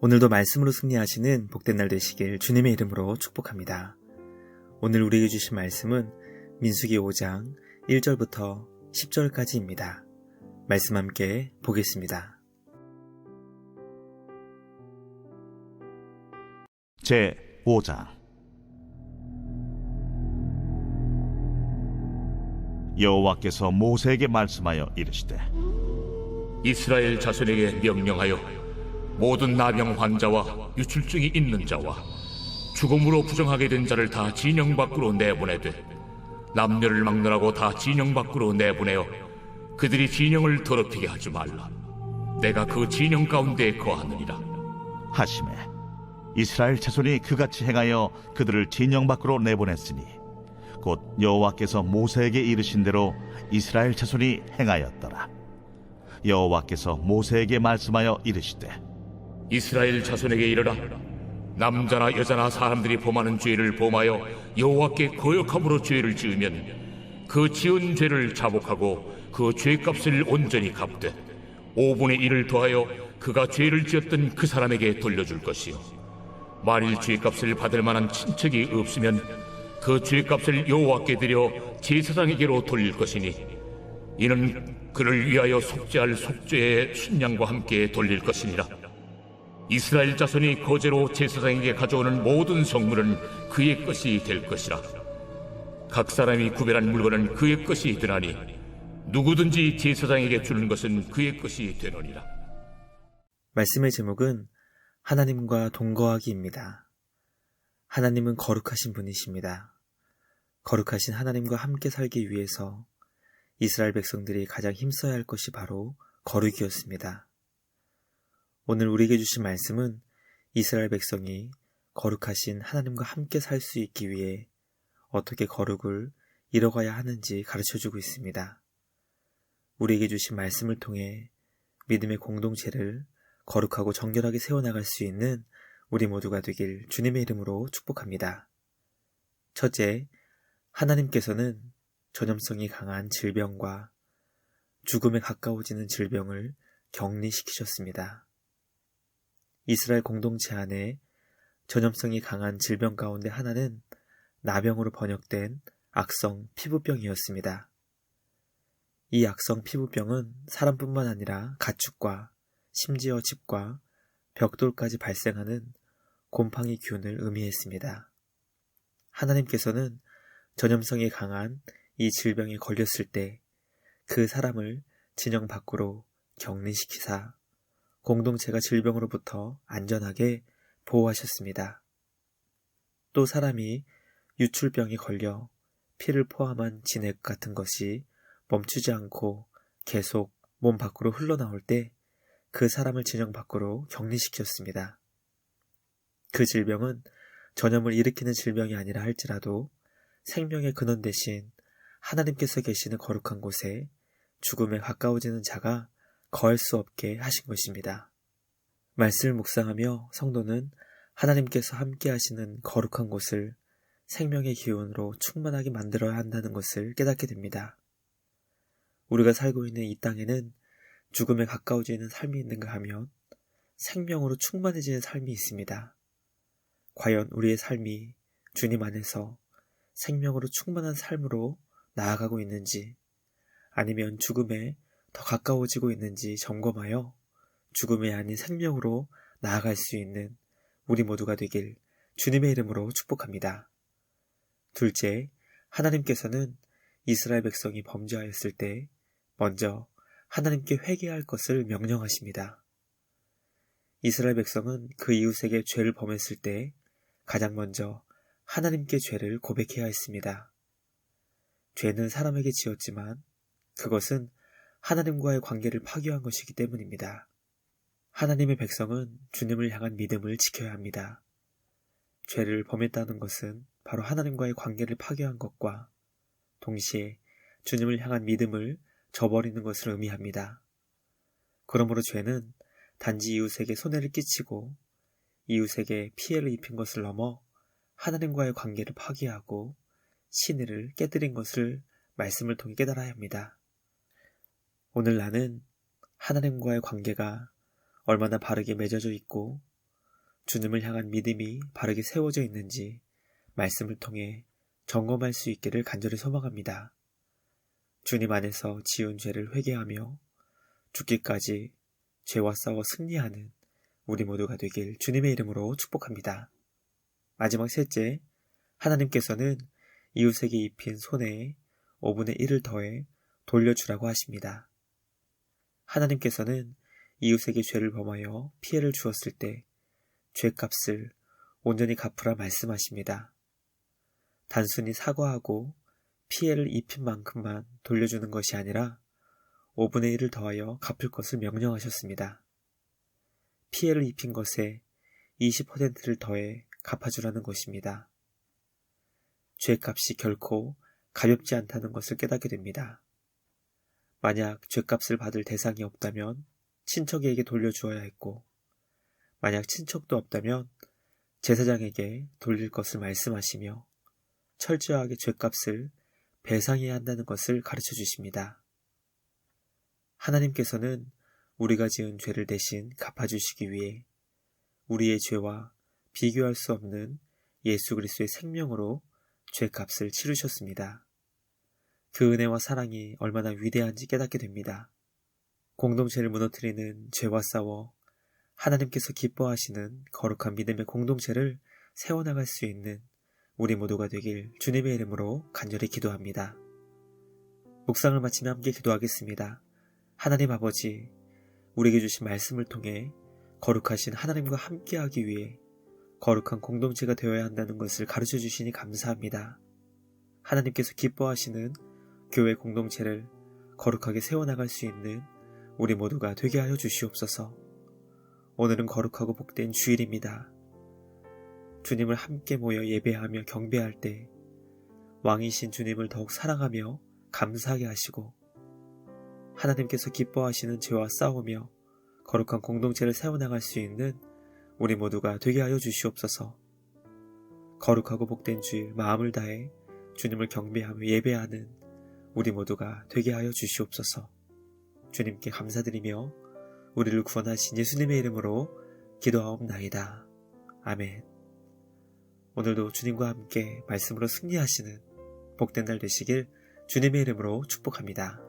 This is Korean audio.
오늘도 말씀으로 승리하시는 복된 날 되시길 주님의 이름으로 축복합니다. 오늘 우리에게 주신 말씀은 민수기 5장 1절부터 10절까지입니다. 말씀 함께 보겠습니다. 제 5장. 여호와께서 모세에게 말씀하여 이르시되, 이스라엘 자손에게 명령하여 모든 나병 환자와 유출증이 있는 자와 죽음으로 부정하게 된 자를 다 진영 밖으로 내보내되 남녀를 막론하고 다 진영 밖으로 내보내어 그들이 진영을 더럽히게 하지 말라. 내가 그 진영 가운데에 거하느니라 하시매 이스라엘 자손이 그같이 행하여 그들을 진영 밖으로 내보냈으니 곧 여호와께서 모세에게 이르신 대로 이스라엘 자손이 행하였더라. 여호와께서 모세에게 말씀하여 이르시되, 이스라엘 자손에게 이르라. 남자나 여자나 사람들이 범하는 죄를 범하여 여호와께 거역함으로 죄를 지으면 그 지은 죄를 자복하고 그 죄값을 온전히 갚되 5분의 1을 더하여 그가 죄를 지었던 그 사람에게 돌려줄 것이요, 만일 죄값을 받을 만한 친척이 없으면 그 죄값을 여호와께 드려 제사장에게로 돌릴 것이니 이는 그를 위하여 속죄할 속죄의 순양과 함께 돌릴 것이니라. 이스라엘 자손이 거제로 제사장에게 가져오는 모든 성물은 그의 것이 될 것이라. 각 사람이 구별한 물건은 그의 것이 되나니 누구든지 제사장에게 주는 것은 그의 것이 되느니라. 말씀의 제목은 하나님과 동거하기입니다. 하나님은 거룩하신 분이십니다. 거룩하신 하나님과 함께 살기 위해서 이스라엘 백성들이 가장 힘써야 할 것이 바로 거룩이었습니다. 오늘 우리에게 주신 말씀은 이스라엘 백성이 거룩하신 하나님과 함께 살 수 있기 위해 어떻게 거룩을 이뤄가야 하는지 가르쳐주고 있습니다. 우리에게 주신 말씀을 통해 믿음의 공동체를 거룩하고 정결하게 세워나갈 수 있는 우리 모두가 되길 주님의 이름으로 축복합니다. 첫째, 하나님께서는 전염성이 강한 질병과 죽음에 가까워지는 질병을 격리시키셨습니다. 이스라엘 공동체 안에 전염성이 강한 질병 가운데 하나는 나병으로 번역된 악성 피부병이었습니다. 이 악성 피부병은 사람뿐만 아니라 가축과 심지어 집과 벽돌까지 발생하는 곰팡이 균을 의미했습니다. 하나님께서는 전염성이 강한 이 질병에 걸렸을 때 그 사람을 진영 밖으로 격리시키사 공동체가 질병으로부터 안전하게 보호하셨습니다. 또 사람이 유출병에 걸려 피를 포함한 진액 같은 것이 멈추지 않고 계속 몸 밖으로 흘러나올 때 그 사람을 진영 밖으로 격리시켰습니다. 그 질병은 전염을 일으키는 질병이 아니라 할지라도 생명의 근원 대신 하나님께서 계시는 거룩한 곳에 죽음에 가까워지는 자가 거할 수 없게 하신 것입니다. 말씀을 묵상하며 성도는 하나님께서 함께 하시는 거룩한 곳을 생명의 기운으로 충만하게 만들어야 한다는 것을 깨닫게 됩니다. 우리가 살고 있는 이 땅에는 죽음에 가까워지는 삶이 있는가 하면 생명으로 충만해지는 삶이 있습니다. 과연 우리의 삶이 주님 안에서 생명으로 충만한 삶으로 나아가고 있는지, 아니면 죽음에 더 가까워지고 있는지 점검하여 죽음이 아닌 생명으로 나아갈 수 있는 우리 모두가 되길 주님의 이름으로 축복합니다. 둘째, 하나님께서는 이스라엘 백성이 범죄하였을 때 먼저 하나님께 회개할 것을 명령하십니다. 이스라엘 백성은 그 이웃에게 죄를 범했을 때 가장 먼저 하나님께 죄를 고백해야 했습니다. 죄는 사람에게 지었지만 그것은 하나님과의 관계를 파괴한 것이기 때문입니다. 하나님의 백성은 주님을 향한 믿음을 지켜야 합니다. 죄를 범했다는 것은 바로 하나님과의 관계를 파괴한 것과 동시에 주님을 향한 믿음을 저버리는 것을 의미합니다. 그러므로 죄는 단지 이웃에게 손해를 끼치고 이웃에게 피해를 입힌 것을 넘어 하나님과의 관계를 파괴하고 신의를 깨뜨린 것을 말씀을 통해 깨달아야 합니다. 오늘 나는 하나님과의 관계가 얼마나 바르게 맺어져 있고 주님을 향한 믿음이 바르게 세워져 있는지 말씀을 통해 점검할 수 있기를 간절히 소망합니다. 주님 안에서 지은 죄를 회개하며 죽기까지 죄와 싸워 승리하는 우리 모두가 되길 주님의 이름으로 축복합니다. 마지막 셋째, 하나님께서는 이웃에게 입힌 손해에 5분의 1을 더해 돌려주라고 하십니다. 하나님께서는 이웃에게 죄를 범하여 피해를 주었을 때 죄값을 온전히 갚으라 말씀하십니다. 단순히 사과하고 피해를 입힌 만큼만 돌려주는 것이 아니라 5분의 1을 더하여 갚을 것을 명령하셨습니다. 피해를 입힌 것에 20%를 더해 갚아주라는 것입니다. 죄값이 결코 가볍지 않다는 것을 깨닫게 됩니다. 만약 죄값을 받을 대상이 없다면 친척에게 돌려주어야 했고, 만약 친척도 없다면 제사장에게 돌릴 것을 말씀하시며 철저하게 죄값을 배상해야 한다는 것을 가르쳐 주십니다. 하나님께서는 우리가 지은 죄를 대신 갚아주시기 위해 우리의 죄와 비교할 수 없는 예수 그리스도의 생명으로 죄값을 치르셨습니다. 그 은혜와 사랑이 얼마나 위대한지 깨닫게 됩니다. 공동체를 무너뜨리는 죄와 싸워 하나님께서 기뻐하시는 거룩한 믿음의 공동체를 세워나갈 수 있는 우리 모두가 되길 주님의 이름으로 간절히 기도합니다. 묵상을 마치며 함께 기도하겠습니다. 하나님 아버지, 우리에게 주신 말씀을 통해 거룩하신 하나님과 함께하기 위해 거룩한 공동체가 되어야 한다는 것을 가르쳐 주시니 감사합니다. 하나님께서 기뻐하시는 교회 공동체를 거룩하게 세워나갈 수 있는 우리 모두가 되게 하여 주시옵소서. 오늘은 거룩하고 복된 주일입니다. 주님을 함께 모여 예배하며 경배할 때 왕이신 주님을 더욱 사랑하며 감사하게 하시고 하나님께서 기뻐하시는 죄와 싸우며 거룩한 공동체를 세워나갈 수 있는 우리 모두가 되게 하여 주시옵소서. 거룩하고 복된 주일 마음을 다해 주님을 경배하며 예배하는 우리 모두가 되게 하여 주시옵소서. 주님께 감사드리며 우리를 구원하신 예수님의 이름으로 기도하옵나이다. 아멘. 오늘도 주님과 함께 말씀으로 승리하시는 복된 날 되시길 주님의 이름으로 축복합니다.